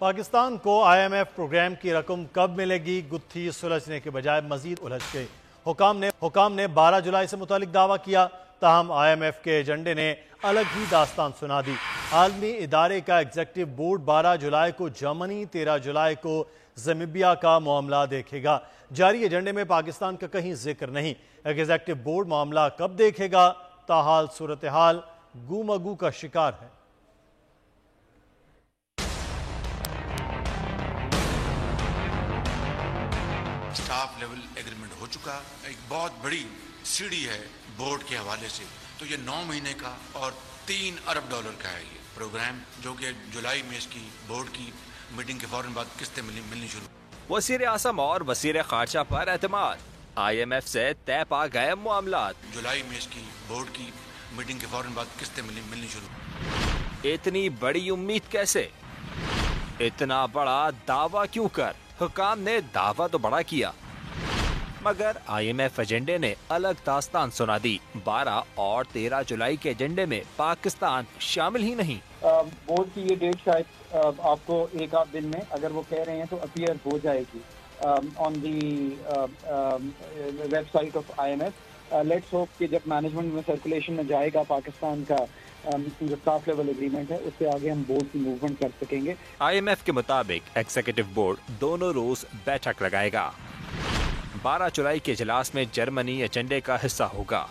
पाकिस्तान को IMF programme की रकम कब मिलेगी? गुत्थी सुलझने के बजाय मजीद उलझ गई। हुकाम ने 12 जुलाई से मुतालिक दावा किया, ताहम IMF के एजेंडे ने अलग ही दास्तान सुना दी। आलमी इदारे का एग्जीक्यूटिव बोर्ड 12 जुलाई को जर्मनी, 13 जुलाई को ज़मीबिया का मामला देखेगा। जारी एजेंडे में पाकिस्तान का कहीं जिक्र नहीं। एग्जीक्यूटिव बोर्ड मामला कब देखेगा? ताहाल सूरत हाल गूमगू का शिकार है। स्टाफ लेवल एग्रीमेंट हो चुका, एक बहुत बड़ी सीढ़ी है बोर्ड के हवाले से। तो ये 9 महीने का और $3 अरब का है ये प्रोग्राम, जो कि जुलाई में इसकी बोर्ड की मीटिंग के फौरन बाद किस्तें मिलनी शुरू। वज़ीर आज़म और वज़ीर ख़ारजा पर एतमाद, IMF से तय पा गए मामलात। जुलाई में इसकी बोर्ड की मीटिंग के फौरन बाद किस्तें मिलनी शुरू। इतनी बड़ी उम्मीद कैसे? इतना बड़ा दावा क्यों कर? हुकाम ने दावा तो बड़ा किया, मगर IMF एजेंडे ने अलग दास्तान सुना दी। 12 और 13 जुलाई के एजेंडे में पाकिस्तान शामिल ही नहीं। बोर्ड की ये डेट शायद आपको एक आध दिन में, अगर वो कह रहे हैं तो अपीयर हो जाएगी on the website of IMF। Let's hope कि जब मैनेजमेंट में सर्कुलेशन में जाएगा पाकिस्तान का जो स्टाफ लेवल एग्रीमेंट है, उससे आगे हम बोर्ड की मूवमेंट कर सकेंगे। IMF के मुताबिक एग्जीक्यूटिव बोर्ड दोनों रोज बैठक लगाएगा। 12 जुलाई के इजलास में जर्मनी एजेंडे का हिस्सा होगा।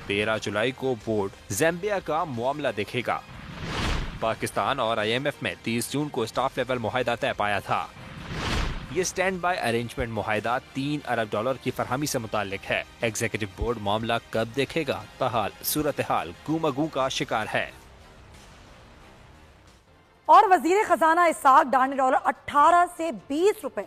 13 जुलाई को बोर्ड ज़ाम्बिया का मामला देखेगा। पाकिस्तान और IMF में 30 जून को स्टाफ लेवल मुआहदा तय पाया था। ये स्टैंड बाय अरेंजमेंट मुआहदा $3 अरब की फरहमी से मुताल्लिक है। एग्जीक्यूटिव बोर्ड मामला कब देखेगा? ताहाल सूरत हाल गूमगू का शिकार है। और वजीर खजाना इसाक डार ने $18 से $20